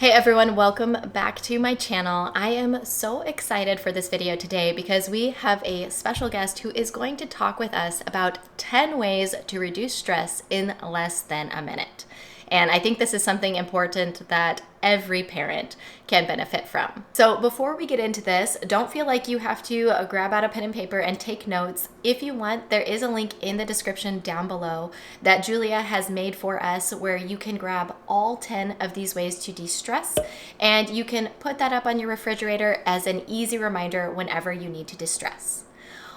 Hey everyone, welcome back to my channel. I am so excited for this video today because we have a special guest who is going to talk with us about 10 ways to reduce stress in less than a minute. And I think this is something important that every parent can benefit from. So before we get into this, don't feel like you have to grab out a pen and paper and take notes. If you want, there is a link in the description down below that Julia has made for us where you can grab all 10 of these ways to de-stress, and you can put that up on your refrigerator as an easy reminder whenever you need to de-stress.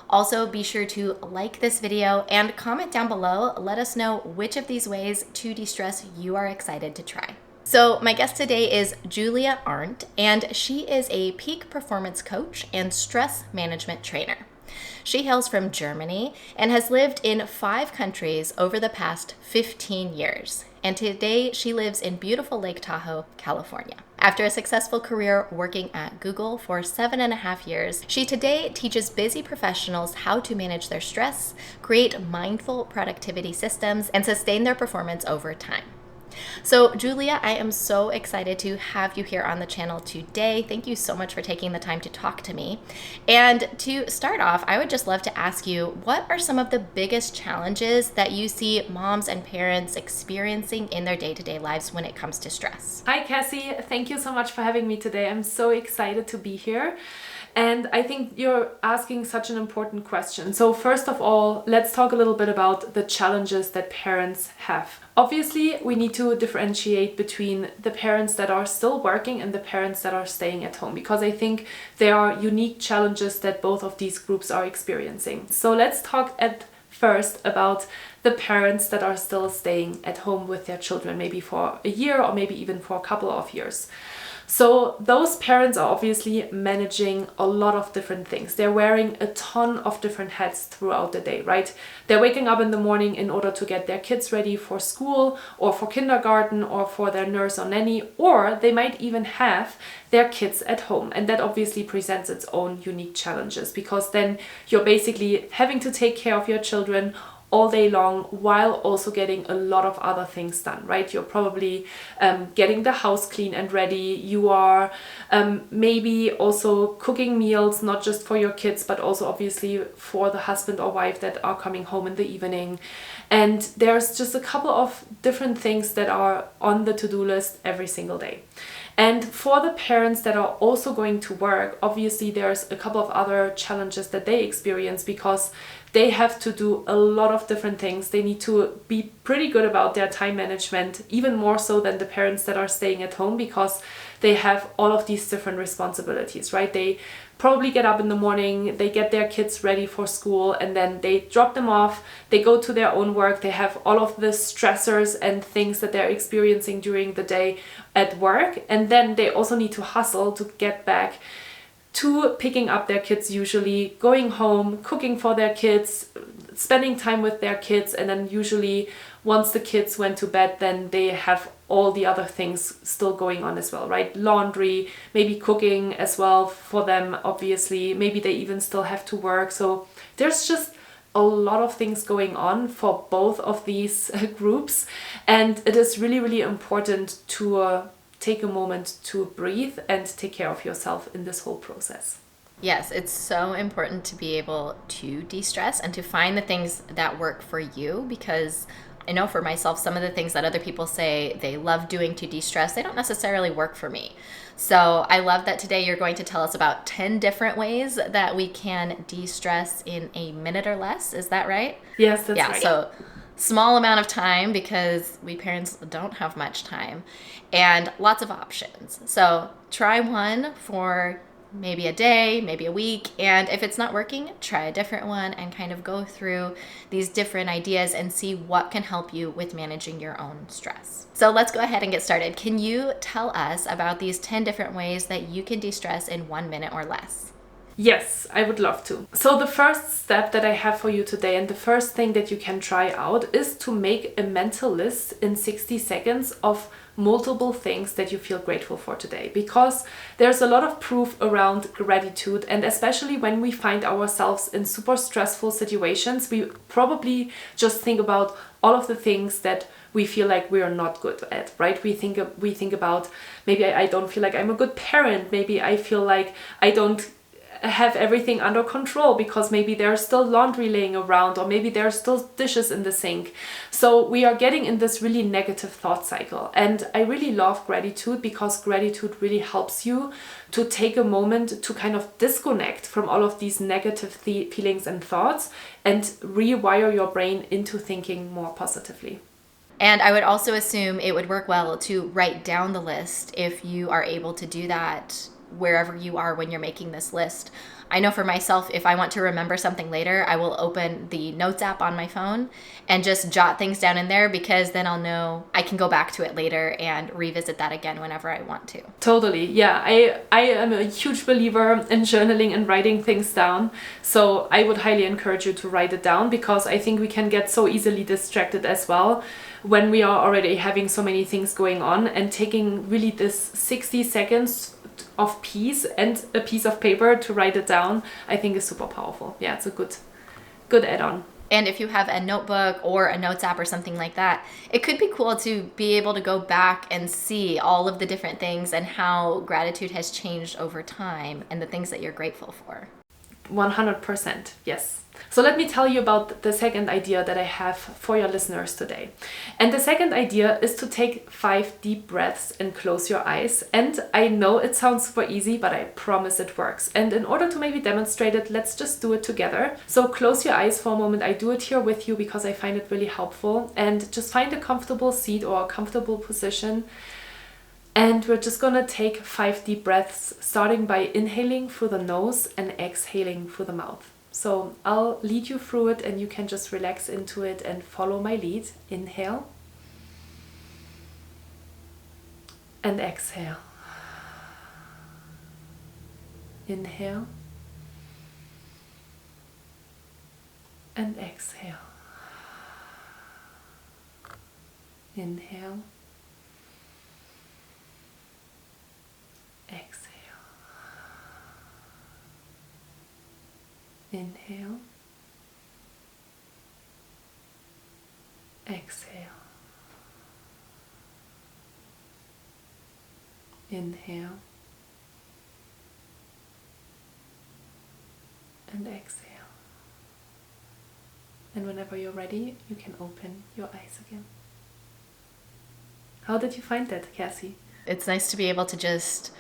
Also, be sure to like this video and comment down below. Let us know which of these ways to de-stress you are excited to try. So my guest today is Julia Arndt, and she is a peak performance coach and stress management trainer. She hails from Germany and has lived in 5 countries over the past 15 years. And today she lives in beautiful Lake Tahoe, California. After a successful career working at Google for 7.5 years, she today teaches busy professionals how to manage their stress, create mindful productivity systems, and sustain their performance over time. So Julia, I am so excited to have you here on the channel today. Thank you so much for taking the time to talk to me. And to start off, I would just love to ask you, what are some of the biggest challenges that you see moms and parents experiencing in their day-to-day lives when it comes to stress? Hi Kassy, thank you so much for having me today. I'm so excited to be here. And I think you're asking such an important question. So first of all, let's talk a little bit about the challenges that parents have. Obviously, we need to differentiate between the parents that are still working and the parents that are staying at home, because I think there are unique challenges that both of these groups are experiencing. So let's talk at first about the parents that are still staying at home with their children, maybe for a year or maybe even for a couple of years. So those parents are obviously managing a lot of different things. They're wearing a ton of different hats throughout the day, right? They're waking up in the morning in order to get their kids ready for school or for kindergarten or for their nurse or nanny, or they might even have their kids at home. And that obviously presents its own unique challenges, because then you're basically having to take care of your children all day long while also getting a lot of other things done, right? You're probably getting the house clean and ready. You are maybe also cooking meals, not just for your kids, but also obviously for the husband or wife that are coming home in the evening. And there's just a couple of different things that are on the to-do list every single day. And for the parents that are also going to work, obviously there's a couple of other challenges that they experience, because they have to do a lot of different things. They need to be pretty good about their time management, even more so than the parents that are staying at home, because they have all of these different responsibilities, right? They probably get up in the morning, they get their kids ready for school, and then they drop them off, they go to their own work, they have all of the stressors and things that they're experiencing during the day at work, and then they also need to hustle to get back to picking up their kids, usually going home, cooking for their kids, spending time with their kids, and then usually once the kids went to bed, then they have all the other things still going on as well, right? Laundry, maybe cooking as well for them, obviously. Maybe they even still have to work. So there's just a lot of things going on for both of these groups. And it is really, really important to take a moment to breathe and take care of yourself in this whole process. Yes, it's so important to be able to de-stress and to find the things that work for you, because I know for myself, some of the things that other people say they love doing to de-stress, they don't necessarily work for me. So I love that today you're going to tell us about 10 different ways that we can de-stress in a minute or less. Is that right? Yes, that's right. So small amount of time, because we parents don't have much time, and lots of options. So try one for maybe a day, maybe a week, and if it's not working, try a different one and kind of go through these different ideas and see what can help you with managing your own stress. So let's go ahead and get started. Can you tell us about these 10 different ways that you can de-stress in 1 minute or less? Yes, I would love to. So the first step that I have for you today, and the first thing that you can try out, is to make a mental list in 60 seconds of multiple things that you feel grateful for today, because there's a lot of proof around gratitude, and especially when we find ourselves in super stressful situations, we probably just think about all of the things that we feel like we are not good at, right? We think about, maybe I don't feel like I'm a good parent. Maybe I feel like I don't have everything under control because maybe there's still laundry laying around, or maybe there's still dishes in the sink. So we are getting in this really negative thought cycle. And I really love gratitude, because gratitude really helps you to take a moment to kind of disconnect from all of these negative feelings and thoughts and rewire your brain into thinking more positively. And I would also assume it would work well to write down the list if you are able to do that wherever you are when you're making this list. I know for myself, if I want to remember something later, I will open the notes app on my phone and just jot things down in there, because then I'll know I can go back to it later and revisit that again whenever I want to. Totally. Yeah, I am a huge believer in journaling and writing things down. So I would highly encourage you to write it down, because I think we can get so easily distracted as well when we are already having so many things going on, and taking really this 60 seconds of peace and a piece of paper to write it down, I think is super powerful. Yeah, it's a good add-on. And if you have a notebook or a notes app or something like that, it could be cool to be able to go back and see all of the different things and how gratitude has changed over time and the things that you're grateful for. 100%, yes. So let me tell you about the second idea that I have for your listeners today. And the second idea is to take 5 deep breaths and close your eyes. And I know it sounds super easy, but I promise it works. And in order to maybe demonstrate it, let's just do it together. So close your eyes for a moment. I do it here with you because I find it really helpful. And just find a comfortable seat or a comfortable position. And we're just gonna take 5 deep breaths, starting by inhaling through the nose and exhaling through the mouth. So I'll lead you through it, and you can just relax into it and follow my lead. Inhale and exhale. Inhale and exhale. Inhale. Exhale. Inhale. Exhale. Inhale. And exhale. And whenever you're ready, you can open your eyes again. How did you find that, Kassy? It's nice to be able to just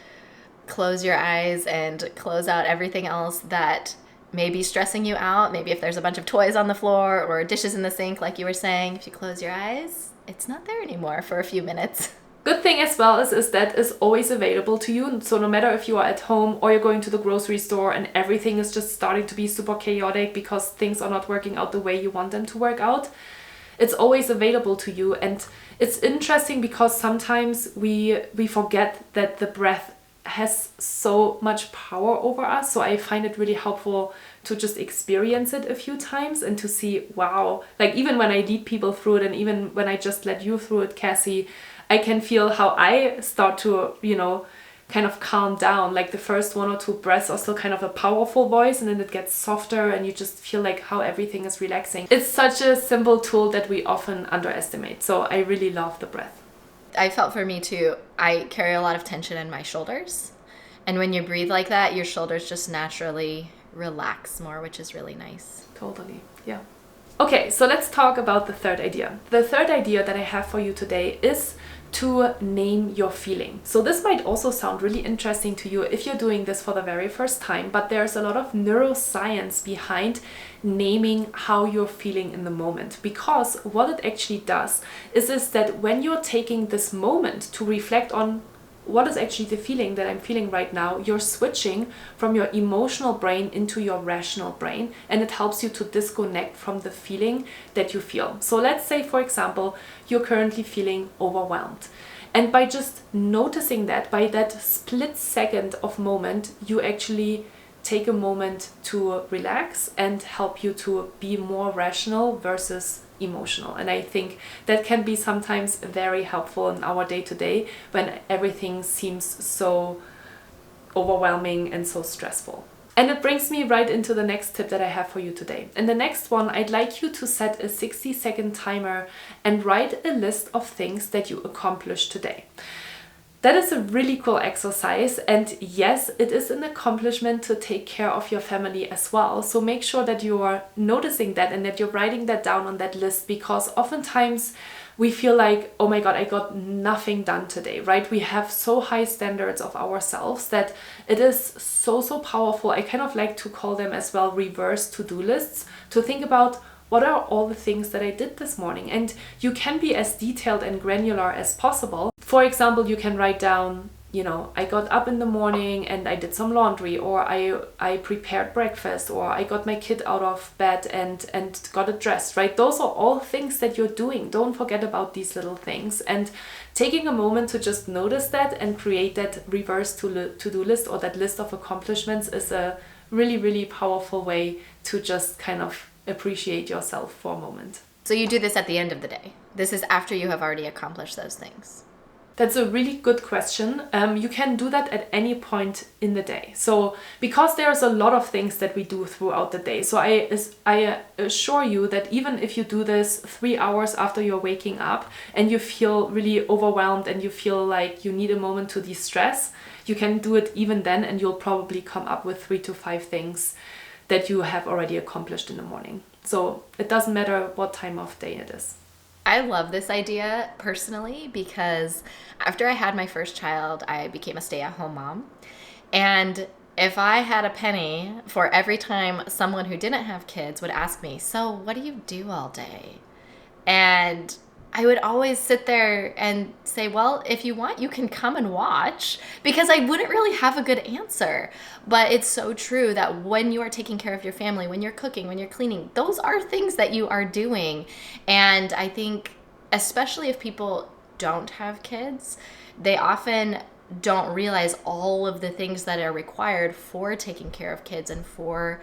close your eyes and close out everything else that may be stressing you out. Maybe if there's a bunch of toys on the floor or dishes in the sink, like you were saying, if you close your eyes, it's not there anymore for a few minutes. Good thing as well is that is always available to you. So no matter if you are at home or you're going to the grocery store and everything is just starting to be super chaotic because things are not working out the way you want them to work out, it's always available to you. And it's interesting because sometimes we forget that the breath has so much power over us. So I find it really helpful to just experience it a few times and to see, wow, like even when I lead people through it, and even when I just led you through it, Kassy, I can feel how I start to, kind of calm down. Like the first 1 or 2 breaths are still kind of a powerful voice, and then it gets softer and you just feel like how everything is relaxing. It's such a simple tool that we often underestimate. So I really love the breath. I felt for me too, I carry a lot of tension in my shoulders. And when you breathe like that, your shoulders just naturally relax more, which is really nice. Totally, yeah. Okay, so let's talk about the third idea. The third idea that I have for you today is to name your feeling. So this might also sound really interesting to you if you're doing this for the very first time, but there's a lot of neuroscience behind naming how you're feeling in the moment. Because what it actually does is that when you're taking this moment to reflect on what is actually the feeling that I'm feeling right now, you're switching from your emotional brain into your rational brain, and it helps you to disconnect from the feeling that you feel. So let's say, for example, you're currently feeling overwhelmed. And by just noticing that, by that split second of moment, you actually take a moment to relax and help you to be more rational versus emotional. And I think that can be sometimes very helpful in our day-to-day when everything seems so overwhelming and so stressful. And it brings me right into the next tip that I have for you today. And the next one, I'd like you to set a 60-second timer and write a list of things that you accomplished today. That is a really cool exercise, and yes, it is an accomplishment to take care of your family as well. So make sure that you are noticing that and that you're writing that down on that list, because oftentimes we feel like, oh my God, I got nothing done today, right? We have so high standards of ourselves that it is so powerful. I kind of like to call them as well reverse to-do lists, to think about what are all the things that I did this morning. And you can be as detailed and granular as possible. For example, you can write down, I got up in the morning and I did some laundry, or I prepared breakfast, or I got my kid out of bed and got it dressed, right? Those are all things that you're doing. Don't forget about these little things. And taking a moment to just notice that and create that reverse to-do list, or that list of accomplishments, is a really, really powerful way to just kind of appreciate yourself for a moment. So you do this at the end of the day. This is after you have already accomplished those things. That's a really good question. You can do that at any point in the day. So because there's a lot of things that we do throughout the day. So I assure you that even if you do this 3 hours after you're waking up and you feel really overwhelmed and you feel like you need a moment to de-stress, you can do it even then, and you'll probably come up with 3 to 5 things that you have already accomplished in the morning. So it doesn't matter what time of day it is. I love this idea personally, because after I had my first child, I became a stay-at-home mom. And if I had a penny for every time someone who didn't have kids would ask me, so what do you do all day? And I would always sit there and say, well, if you want, you can come and watch, because I wouldn't really have a good answer. But it's so true that when you are taking care of your family, when you're cooking, when you're cleaning, those are things that you are doing. And I think, especially if people don't have kids, they often don't realize all of the things that are required for taking care of kids and for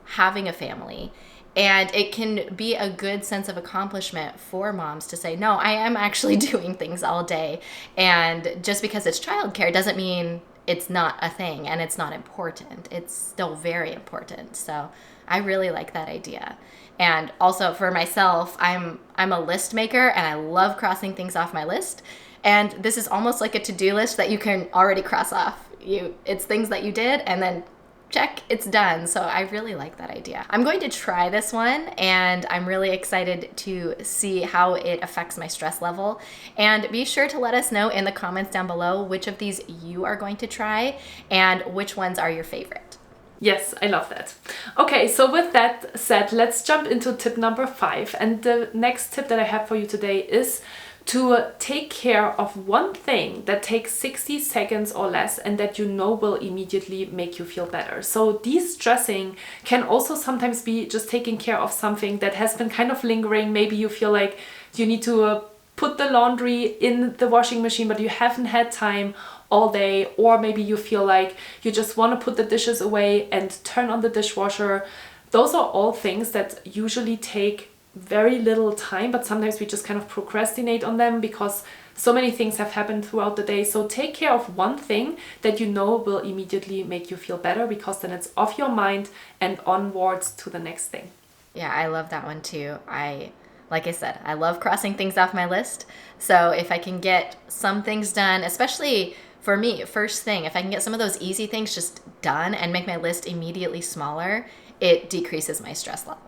having a family. And it can be a good sense of accomplishment for moms to say, no, I am actually doing things all day. And just because it's childcare doesn't mean it's not a thing and it's not important. It's still very important. So I really like that idea. And also for myself, I'm a list maker, and I love crossing things off my list. And this is almost like a to-do list that you can already cross off. It's things that you did, and then check, it's done. So I really like that idea. I'm going to try this one, and I'm really excited to see how it affects my stress level. And be sure to let us know in the comments down below which of these you are going to try and which ones are your favorite. Yes, I love that. Okay, so with that said, let's jump into tip number 5. And the next tip that I have for you today is to take care of one thing that takes 60 seconds or less and that you know will immediately make you feel better. So de-stressing can also sometimes be just taking care of something that has been kind of lingering. Maybe you feel like you need to put the laundry in the washing machine, but you haven't had time all day. Or maybe you feel like you just want to put the dishes away and turn on the dishwasher. Those are all things that usually take very little time, but sometimes we just kind of procrastinate on them because so many things have happened throughout the day. So take care of one thing that you know will immediately make you feel better, because then it's off your mind and onwards to the next thing. Yeah, I love that one too. Like I said, I love crossing things off my list. So if I can get some things done, especially for me, first thing, if I can get some of those easy things just done and make my list immediately smaller, it decreases my stress level.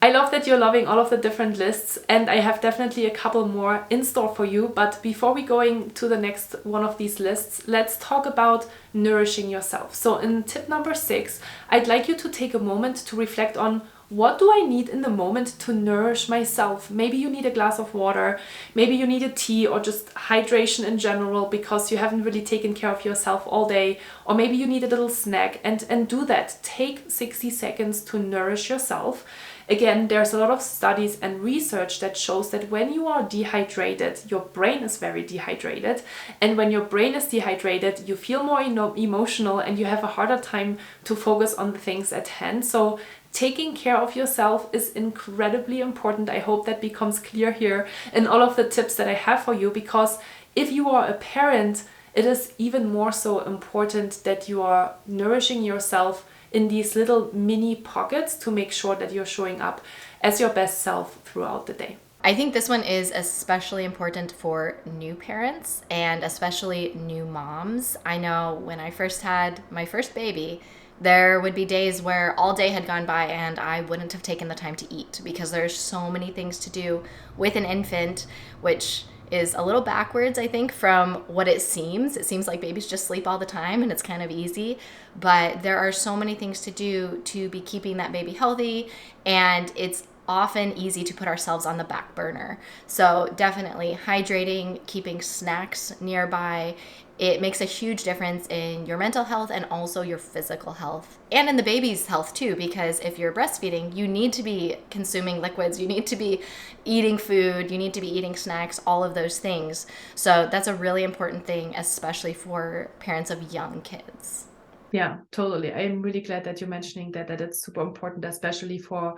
I love that you're loving all of the different lists, and I have definitely a couple more in store for you. But before we going to the next one of these lists, let's talk about nourishing yourself. So in tip number 6, I'd like you to take a moment to reflect on, what do I need in the moment to nourish myself? Maybe you need a glass of water, maybe you need a tea, or just hydration in general because you haven't really taken care of yourself all day, or maybe you need a little snack, and do that. Take 60 seconds to nourish yourself. Again, there's a lot of studies and research that shows that when you are dehydrated, your brain is very dehydrated. And when your brain is dehydrated, you feel more emotional and you have a harder time to focus on the things at hand. So taking care of yourself is incredibly important. I hope that becomes clear here in all of the tips that I have for you, because if you are a parent, it is even more so important that you are nourishing yourself in these little mini pockets to make sure that you're showing up as your best self throughout the day. I think this one is especially important for new parents and especially new moms. I know when I first had my first baby, there would be days where all day had gone by and I wouldn't have taken the time to eat because there's so many things to do with an infant, which is a little backwards, I think, from what it seems. It seems like babies just sleep all the time and it's kind of easy, but there are so many things to do to be keeping that baby healthy, and it's often easy to put ourselves on the back burner. So definitely hydrating, keeping snacks nearby, it makes a huge difference in your mental health and also your physical health and in the baby's health too, because if you're breastfeeding, you need to be consuming liquids, you need to be eating food, you need to be eating snacks, all of those things. So that's a really important thing, especially for parents of young kids. Yeah, totally. I'm really glad that you're mentioning that it's super important, especially for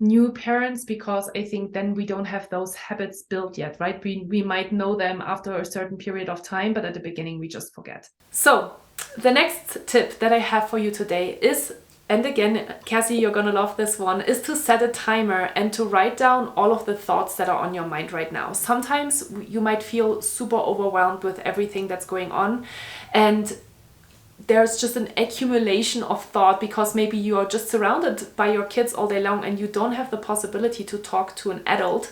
new parents, because I think then we don't have those habits built yet, right? We might know them after a certain period of time, but at the beginning we just forget. So the next tip that I have for you today is, and again, Kassy, you're gonna love this one, is to set a timer and to write down all of the thoughts that are on your mind right now. Sometimes you might feel super overwhelmed with everything that's going on, and there's just an accumulation of thought because maybe you are just surrounded by your kids all day long and you don't have the possibility to talk to an adult.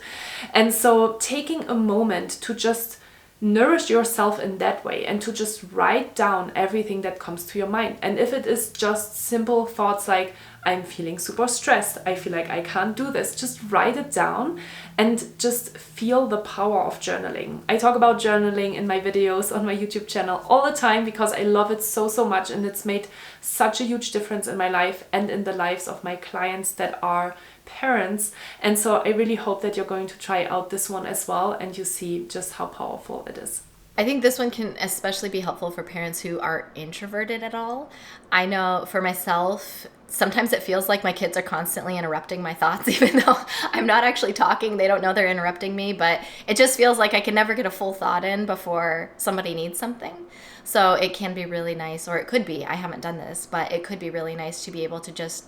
And so taking a moment to just nourish yourself in that way and to just write down everything that comes to your mind. And if it is just simple thoughts like, I'm feeling super stressed, I feel like I can't do this, just write it down and just feel the power of journaling. I talk about journaling in my videos on my YouTube channel all the time because I love it so much, and it's made such a huge difference in my life and in the lives of my clients that are parents. And so I really hope that you're going to try out this one as well and you see just how powerful it is. I think this one can especially be helpful for parents who are introverted at all. I know for myself, sometimes it feels like my kids are constantly interrupting my thoughts, even though I'm not actually talking. They don't know they're interrupting me, but it just feels like I can never get a full thought in before somebody needs something. So it can be really nice, or it could be, I haven't done this, but it could be really nice to be able to just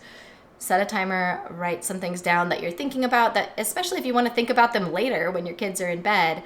set a timer, write some things down that you're thinking about, that especially if you want to think about them later when your kids are in bed,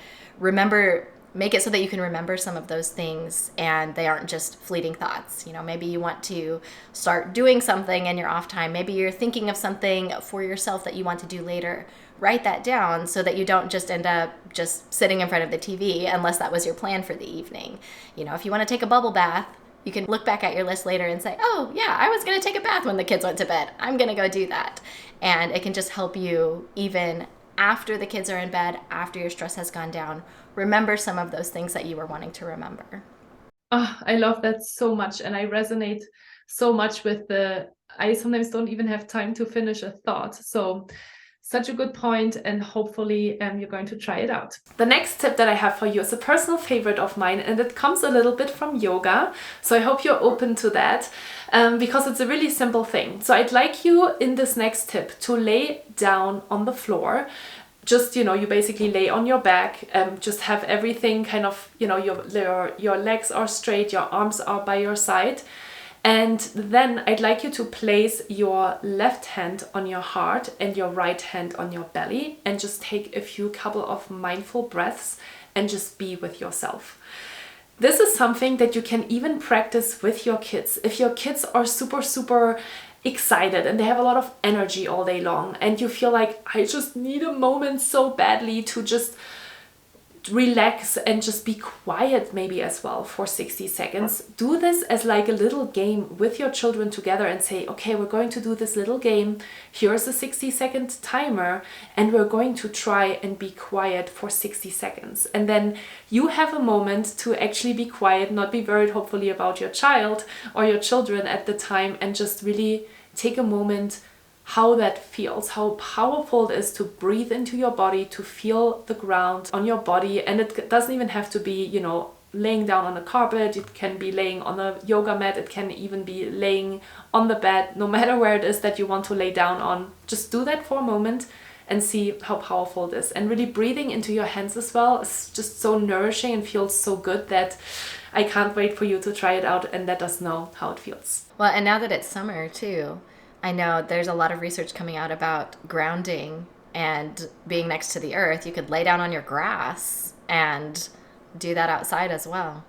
make it so that you can remember some of those things and they aren't just fleeting thoughts. You know, maybe you want to start doing something in your off time. Maybe you're thinking of something for yourself that you want to do later. Write that down so that you don't just end up just sitting in front of the TV unless that was your plan for the evening. You know, if you want to take a bubble bath, you can look back at your list later and say, oh yeah, I was going to take a bath when the kids went to bed. I'm going to go do that. And it can just help you even after the kids are in bed, after your stress has gone down, remember some of those things that you were wanting to remember. Oh, I love that so much. And I resonate so much with I sometimes don't even have time to finish a thought. So such a good point, and hopefully you're going to try it out. The next tip that I have for you is a personal favorite of mine, and it comes a little bit from yoga. So I hope you're open to that because it's a really simple thing. So I'd like you in this next tip to lay down on the floor. Just, you know, you basically lay on your back, just have everything kind of, you know, your legs are straight, your arms are by your side. And then I'd like you to place your left hand on your heart and your right hand on your belly and just take a couple of mindful breaths and just be with yourself. This is something that you can even practice with your kids. If your kids are super excited and they have a lot of energy all day long and you feel like, I just need a moment so badly to just relax and just be quiet maybe as well for 60 seconds. Do this as like a little game with your children together and say, okay, we're going to do this little game. Here's a 60-second timer and we're going to try and be quiet for 60 seconds. And then you have a moment to actually be quiet, not be worried hopefully about your child or your children at the time, and just really take a moment how that feels, how powerful it is to breathe into your body, to feel the ground on your body. And it doesn't even have to be, you know, laying down on a carpet. It can be laying on a yoga mat. It can even be laying on the bed. No matter where it is that you want to lay down on, just do that for a moment and see how powerful it is. And really breathing into your hands as well is just so nourishing and feels so good that I can't wait for you to try it out and let us know how it feels. Well, and now that it's summer too, I know there's a lot of research coming out about grounding and being next to the earth. You could lay down on your grass and do that outside as well.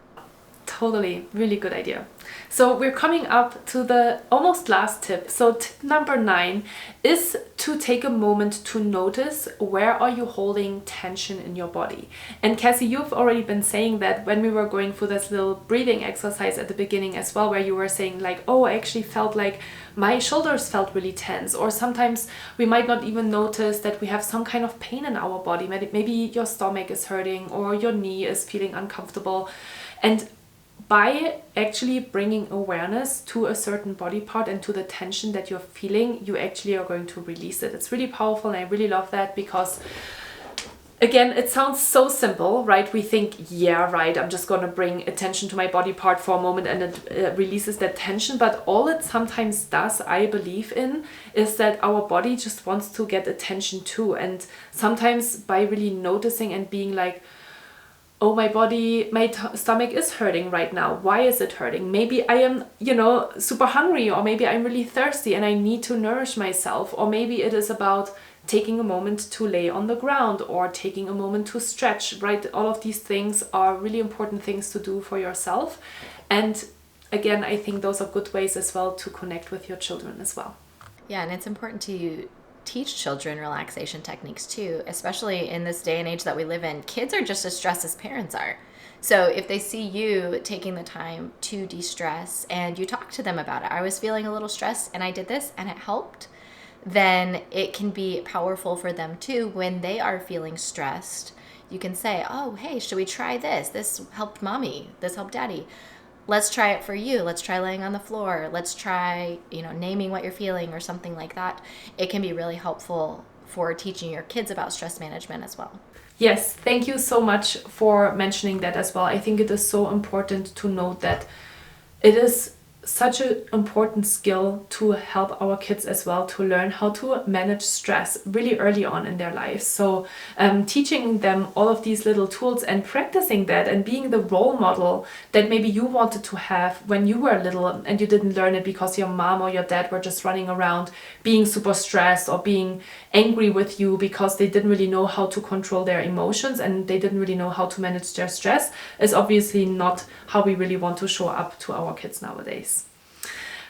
Totally, really good idea. So we're coming up to the almost last tip. So tip number 9 is to take a moment to notice where are you holding tension in your body. And Kassy, you've already been saying that when we were going through this little breathing exercise at the beginning as well, where you were saying like, oh, I actually felt like my shoulders felt really tense, or sometimes we might not even notice that we have some kind of pain in our body. Maybe your stomach is hurting or your knee is feeling uncomfortable. And by actually bringing awareness to a certain body part and to the tension that you're feeling, you actually are going to release it. It's really powerful, and I really love that because, again, it sounds so simple, right? We think, yeah, right, I'm just going to bring attention to my body part for a moment and it releases that tension. But all it sometimes does, I believe in, is that our body just wants to get attention too. And sometimes by really noticing and being like, oh, my body, my stomach is hurting right now. Why is it hurting? Maybe I am, super hungry, or maybe I'm really thirsty and I need to nourish myself. Or maybe it is about taking a moment to lay on the ground or taking a moment to stretch, right? All of these things are really important things to do for yourself. And again, I think those are good ways as well to connect with your children as well. Yeah, and it's important to teach children relaxation techniques too, especially in this day and age that we live in. Kids are just as stressed as parents are. So if they see you taking the time to de-stress and you talk to them about it, I was feeling a little stressed and I did this and it helped, then it can be powerful for them too when they are feeling stressed. You can say, oh, hey, should we try this? This helped mommy. This helped daddy. Let's try it for you. Let's try laying on the floor. Let's try, naming what you're feeling or something like that. It can be really helpful for teaching your kids about stress management as well. Yes, thank you so much for mentioning that as well. I think it is so important to note that it is such an important skill to help our kids as well to learn how to manage stress really early on in their lives. So teaching them all of these little tools and practicing that and being the role model that maybe you wanted to have when you were little and you didn't learn it because your mom or your dad were just running around being super stressed or being angry with you because they didn't really know how to control their emotions and they didn't really know how to manage their stress, is obviously not how we really want to show up to our kids nowadays.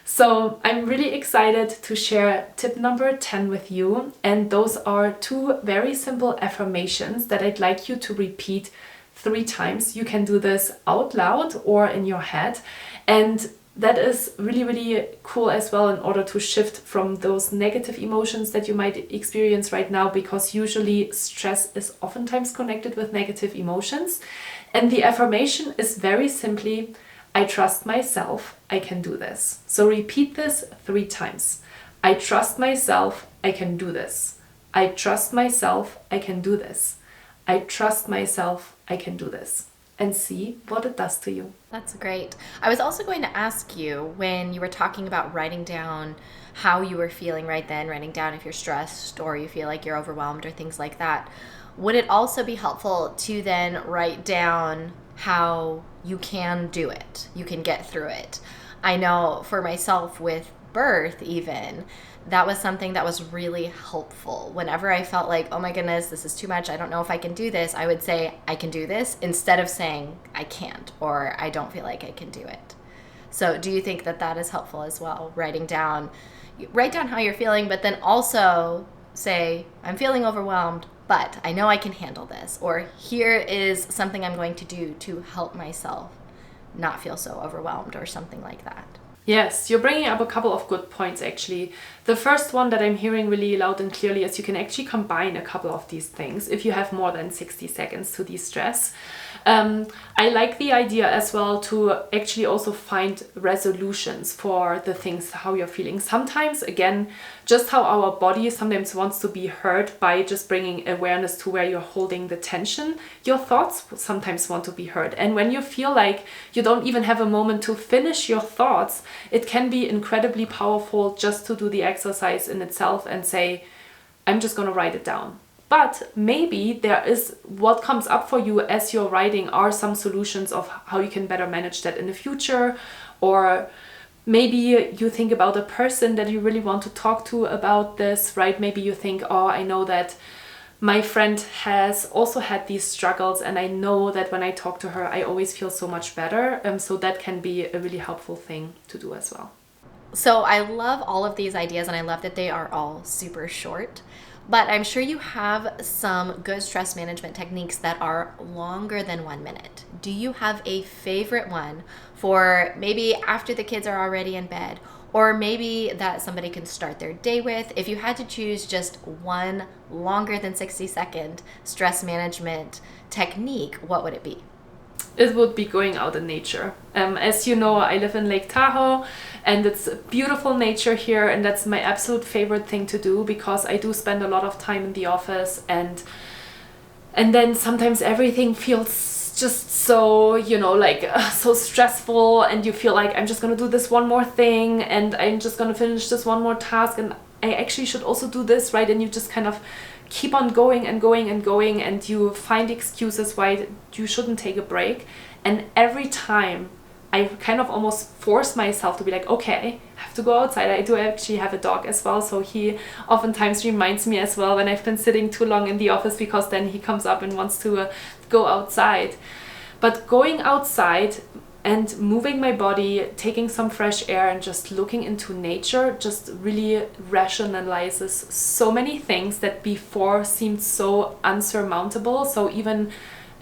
So I'm really excited to share tip number 10 with you, and those are 2 very simple affirmations that I'd like you to repeat 3 times. You can do this out loud or in your head, and that is really, really cool as well in order to shift from those negative emotions that you might experience right now, because usually stress is oftentimes connected with negative emotions. And the affirmation is very simply, I trust myself, I can do this. So repeat this 3 times. I trust myself, I can do this. I trust myself, I can do this. I trust myself, I can do this. And see what it does to you. That's great. I was also going to ask you, when you were talking about writing down how you were feeling right then, writing down if you're stressed or you feel like you're overwhelmed or things like that, would it also be helpful to then write down how you can do it, you can get through it? I know for myself with birth even, that was something that was really helpful. Whenever I felt like, oh my goodness, this is too much, I don't know if I can do this, I would say, I can do this, instead of saying, I can't, or I don't feel like I can do it. So do you think that that is helpful as well? Write down how you're feeling, but then also say, I'm feeling overwhelmed, but I know I can handle this. Or here is something I'm going to do to help myself not feel so overwhelmed, or something like that. Yes, you're bringing up a couple of good points actually. The first one that I'm hearing really loud and clearly is you can actually combine a couple of these things if you have more than 60 seconds to de-stress. I like the idea as well to actually also find resolutions for the things, how you're feeling. Sometimes, again, just how our body sometimes wants to be heard by just bringing awareness to where you're holding the tension. Your thoughts sometimes want to be heard. And when you feel like you don't even have a moment to finish your thoughts, it can be incredibly powerful just to do the exercise in itself and say, I'm just going to write it down. But maybe there is what comes up for you as you're writing are some solutions of how you can better manage that in the future. Or maybe you think about a person that you really want to talk to about this, right? Maybe you think, oh, I know that my friend has also had these struggles, and I know that when I talk to her, I always feel so much better. So that can be a really helpful thing to do as well. So I love all of these ideas, and I love that they are all super short. But I'm sure you have some good stress management techniques that are longer than 1 minute. Do you have a favorite one for maybe after the kids are already in bed, or maybe that somebody can start their day with? If you had to choose just one longer than 60-second stress management technique, what would it be? It would be going out in nature. As you know, I live in Lake Tahoe, and it's beautiful nature here, and that's my absolute favorite thing to do, because I do spend a lot of time in the office, and then sometimes everything feels just so, so stressful, and you feel like I'm just gonna do this one more thing, and I'm just gonna finish this one more task, and I actually should also do this, right? And you just kind of keep on going and going and going, and you find excuses why you shouldn't take a break. And every time I kind of almost force myself to be like, okay, I have to go outside. I do actually have a dog as well, so he oftentimes reminds me as well when I've been sitting too long in the office, because then he comes up and wants to go outside. But going outside and moving my body, taking some fresh air, and just looking into nature just really rationalizes so many things that before seemed so unsurmountable. So even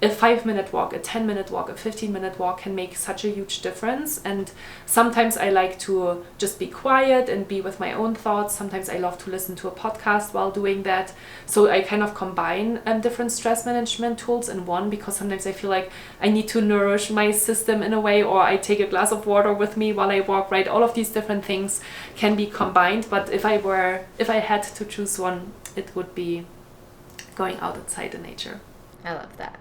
a 5-minute walk, a 10-minute walk, a 15-minute walk can make such a huge difference. And sometimes I like to just be quiet and be with my own thoughts. Sometimes I love to listen to a podcast while doing that. So I kind of combine different stress management tools in one, because sometimes I feel like I need to nourish my system in a way, or I take a glass of water with me while I walk, right? All of these different things can be combined. But if I had to choose one, it would be going outside in nature. I love that.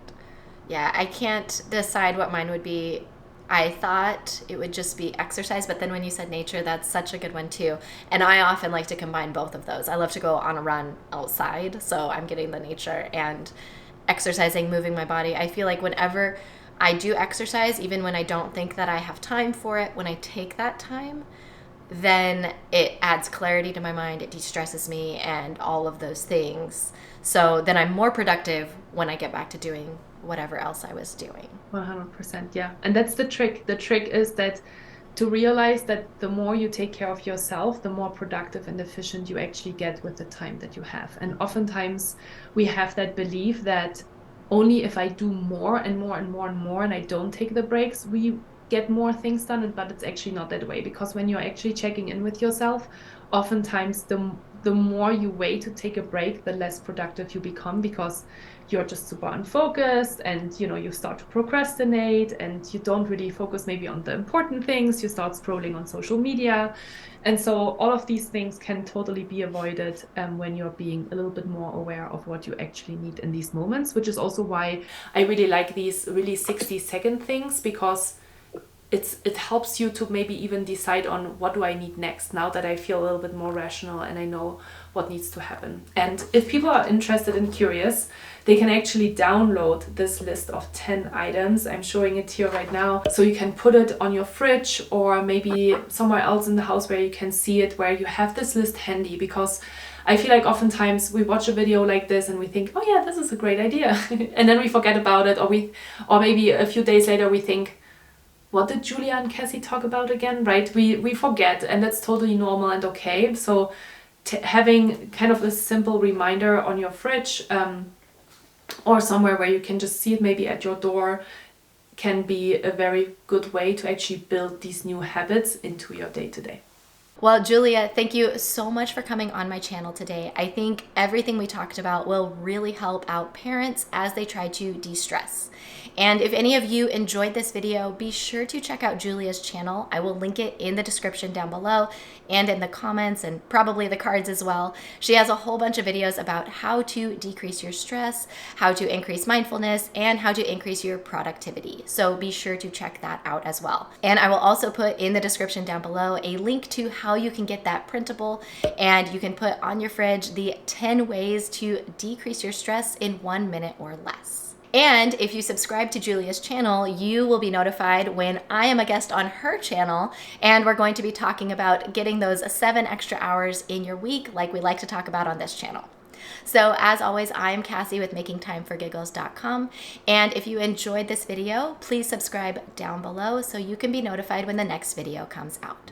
Yeah, I can't decide what mine would be. I thought it would just be exercise, but then when you said nature, that's such a good one too. And I often like to combine both of those. I love to go on a run outside, so I'm getting the nature and exercising, moving my body. I feel like whenever I do exercise, even when I don't think that I have time for it, when I take that time, then it adds clarity to my mind, it de-stresses me, and all of those things. So then I'm more productive when I get back to doing whatever else I was doing. 100%, yeah. And that's the trick. The trick is that to realize that the more you take care of yourself, the more productive and efficient you actually get with the time that you have. And oftentimes we have that belief that only if I do more and more and more and more, and I don't take the breaks, we get more things done. But it's actually not that way, because when you're actually checking in with yourself, oftentimes the more you wait to take a break, the less productive you become, because you're just super unfocused, and you start to procrastinate, and you don't really focus maybe on the important things. You start scrolling on social media, and so all of these things can totally be avoided when you're being a little bit more aware of what you actually need in these moments, which is also why I really like these really 60-second things, because it helps you to maybe even decide on what do I need next, now that I feel a little bit more rational and I know what needs to happen. And if people are interested and curious, they can actually download this list of 10 items. I'm showing it here right now. So you can put it on your fridge, or maybe somewhere else in the house where you can see it, where you have this list handy, because I feel like oftentimes we watch a video like this and we think, oh yeah, this is a great idea. And then we forget about it, or maybe a few days later we think, what did Julia and Kassy talk about again, right? We forget, and that's totally normal and okay. So having kind of a simple reminder on your fridge or somewhere where you can just see it, maybe at your door, can be a very good way to actually build these new habits into your day-to-day. Well, Julia, thank you so much for coming on my channel today. I think everything we talked about will really help out parents as they try to de-stress. And if any of you enjoyed this video, be sure to check out Julia's channel. I will link it in the description down below and in the comments, and probably the cards as well. She has a whole bunch of videos about how to decrease your stress, how to increase mindfulness, and how to increase your productivity. So be sure to check that out as well. And I will also put in the description down below a link to how how you can get that printable and you can put on your fridge the 10 ways to decrease your stress in 1 minute or less. And if you subscribe to Julia's channel, you will be notified when I am a guest on her channel, and we're going to be talking about getting those 7 extra hours in your week like we like to talk about on this channel. So as always, I'm Kassy with makingtimeforgiggles.com, and if you enjoyed this video, please subscribe down below so you can be notified when the next video comes out.